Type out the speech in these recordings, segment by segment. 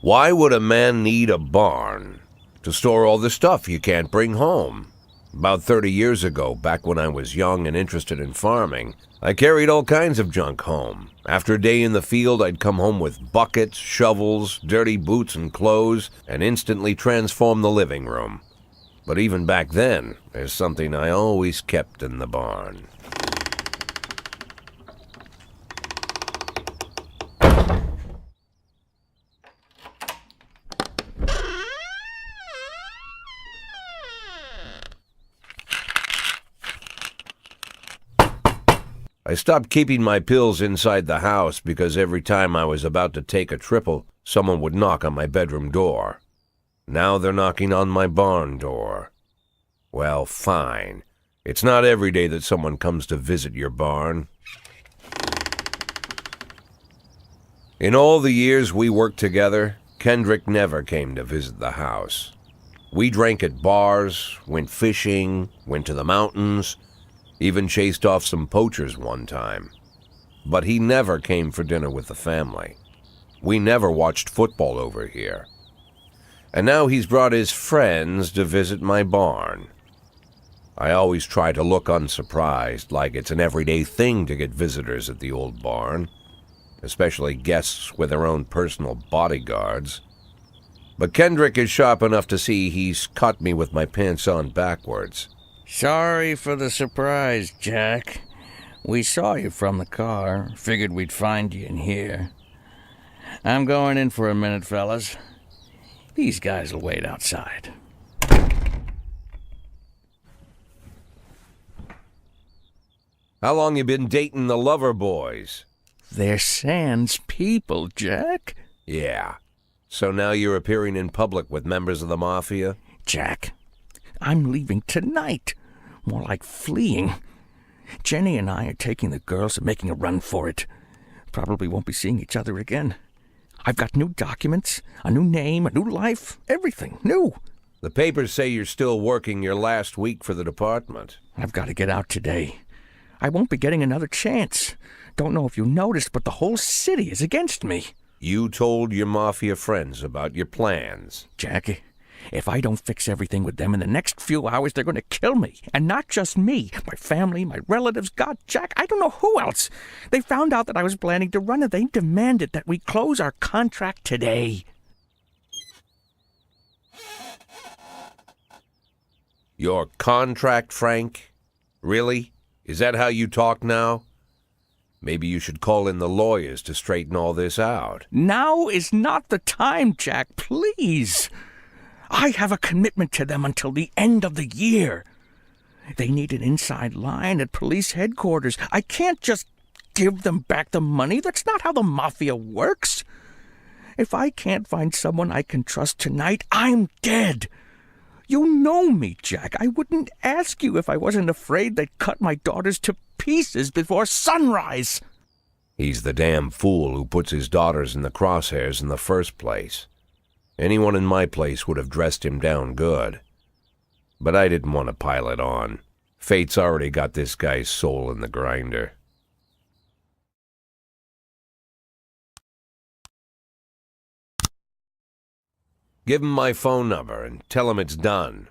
Why would a man need a barn? To store all the stuff you can't bring home. About 30 years ago, back when I was young and interested in farming, I carried all kinds of junk home. After a day in the field, I'd come home with buckets, shovels, dirty boots and clothes, and instantly transform the living room. But even back then, there's something I always kept in the barn. I stopped keeping my pills inside the house because every time I was about to take a triple, someone would knock on my bedroom door. Now they're knocking on my barn door. Well, fine. It's not every day that someone comes to visit your barn. In all the years we worked together, Kendrick never came to visit the house. We drank at bars, went fishing, went to the mountains, even chased off some poachers one time. But he never came for dinner with the family. We never watched football over here. And now he's brought his friends to visit my barn. I always try to look unsurprised, like it's an everyday thing to get visitors at the old barn, especially guests with their own personal bodyguards. But Kendrick is sharp enough to see he's caught me with my pants on backwards. Sorry for the surprise, Jack. We saw you from the car. Figured we'd find you in here. I'm going in for a minute, fellas. These guys will wait outside. How long you been dating the Lover Boys? They're Sans people, Jack. Yeah. So now you're appearing in public with members of the Mafia? Jack, I'm leaving tonight. More like fleeing. Jenny and I are taking the girls and making a run for it. Probably won't be seeing each other again. I've got new documents, a new name, a new life, everything new. The papers say you're still working your last week for the department. I've got to get out today. I won't be getting another chance. Don't know if you noticed, but the whole city is against me. You told your Mafia friends about your plans. Jackie, if I don't fix everything with them in the next few hours, they're going to kill me. And not just me. My family, my relatives, God, Jack, I don't know who else. They found out that I was planning to run and they demanded that we close our contract today. Your contract, Frank? Really? Is that how you talk now? Maybe you should call in the lawyers to straighten all this out. Now is not the time, Jack, please. I have a commitment to them until the end of the year. They need an inside line at police headquarters. I can't just give them back the money. That's not how the Mafia works. If I can't find someone I can trust tonight, I'm dead. You know me, Jack. I wouldn't ask you if I wasn't afraid they'd cut my daughters to pieces before sunrise. He's the damn fool who puts his daughters in the crosshairs in the first place. Anyone in my place would have dressed him down good. But I didn't want to pile it on. Fate's already got this guy's soul in the grinder. Give him my phone number and tell him it's done.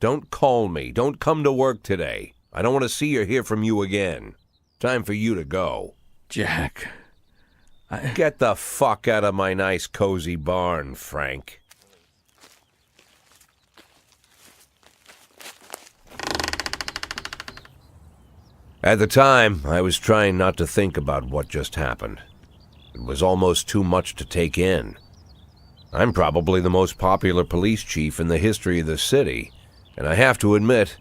Don't call me. Don't come to work today. I don't want to see or hear from you again. Time for you to go. Jack, Get the fuck out of my nice cozy barn, Frank. At the time, I was trying not to think about what just happened. It was almost too much to take in. I'm probably the most popular police chief in the history of the city, and I have to admit,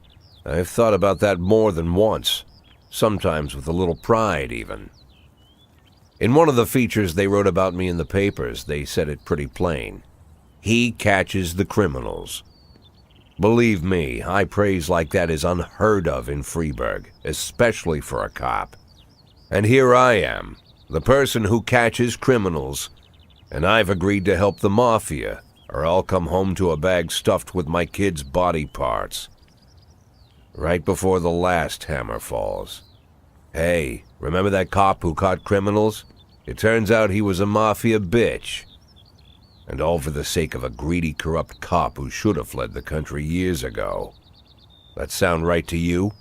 I've thought about that more than once, sometimes with a little pride even. In one of the features they wrote about me in the papers, they said it pretty plain. He catches the criminals. Believe me, high praise like that is unheard of in Freeburg, especially for a cop. And here I am, the person who catches criminals, and I've agreed to help the Mafia, or I'll come home to a bag stuffed with my kids' body parts. Right before the last hammer falls. Hey, remember that cop who caught criminals? It turns out he was a Mafia bitch. And all for the sake of a greedy, corrupt cop who should have fled the country years ago. That sound right to you?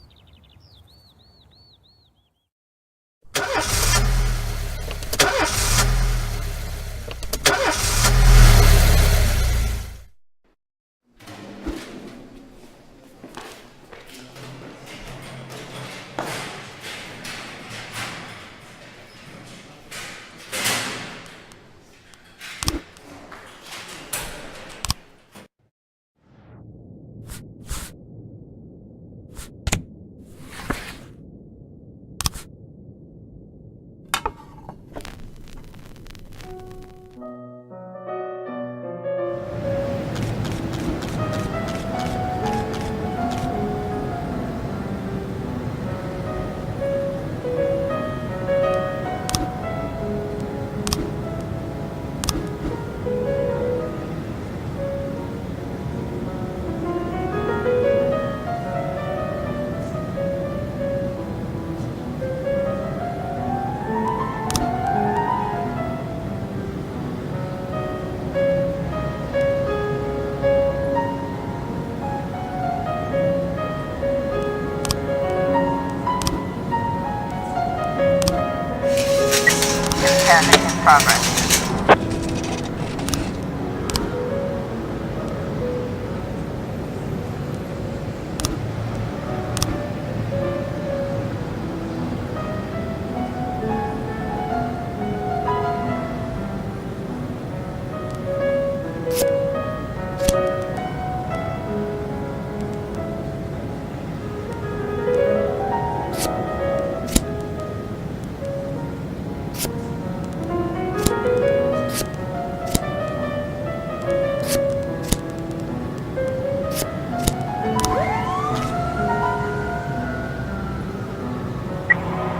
Scanning in progress.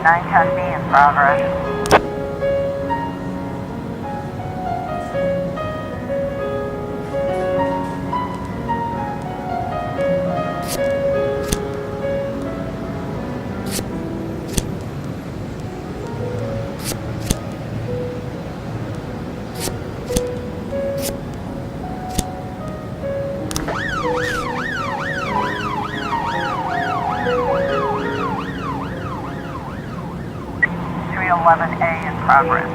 Nine 10B in progress. A in progress.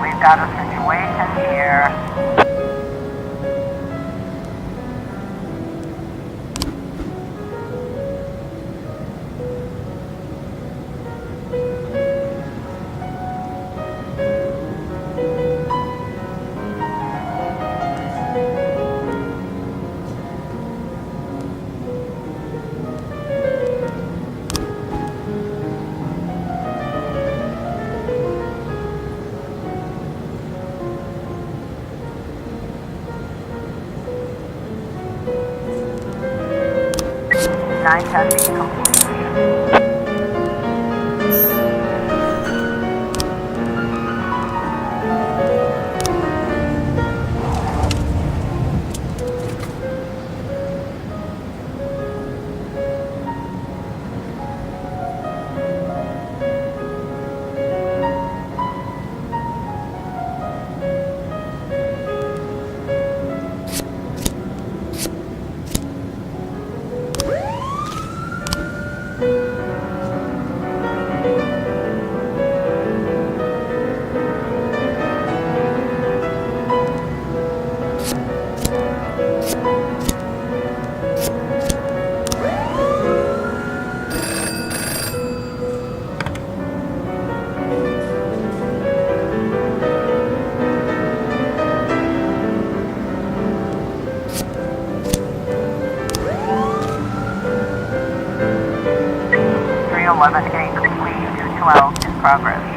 We've got a situation here. Nine 10B complete. 212 in progress.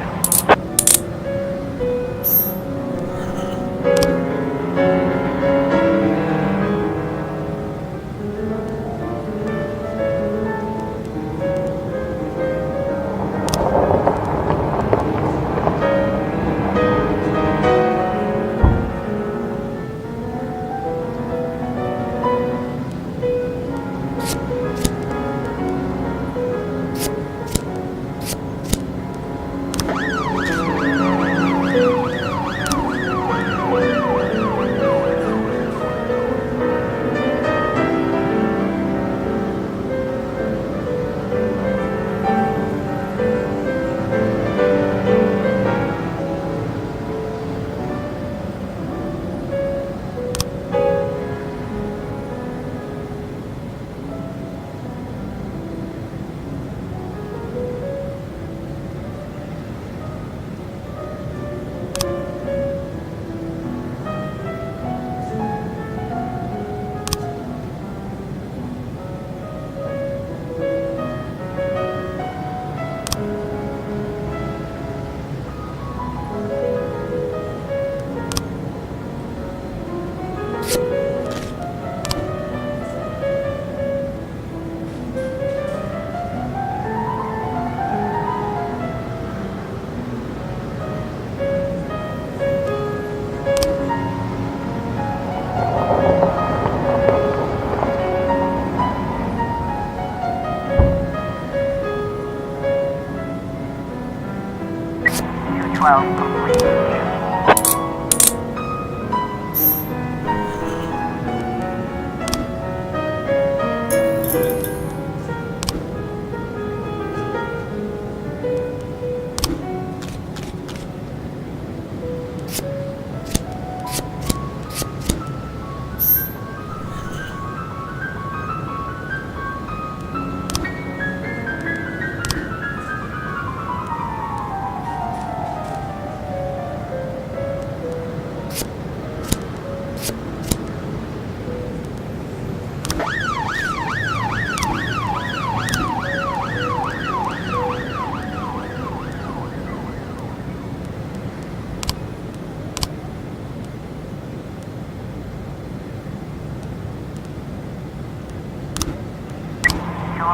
Well complete.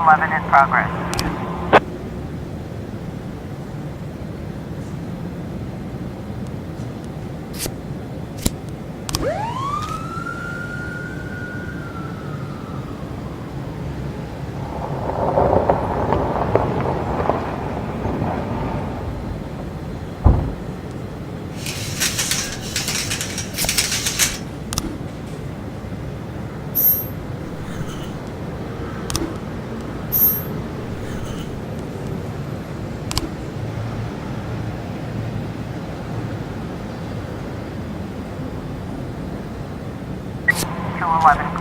In progress. To 11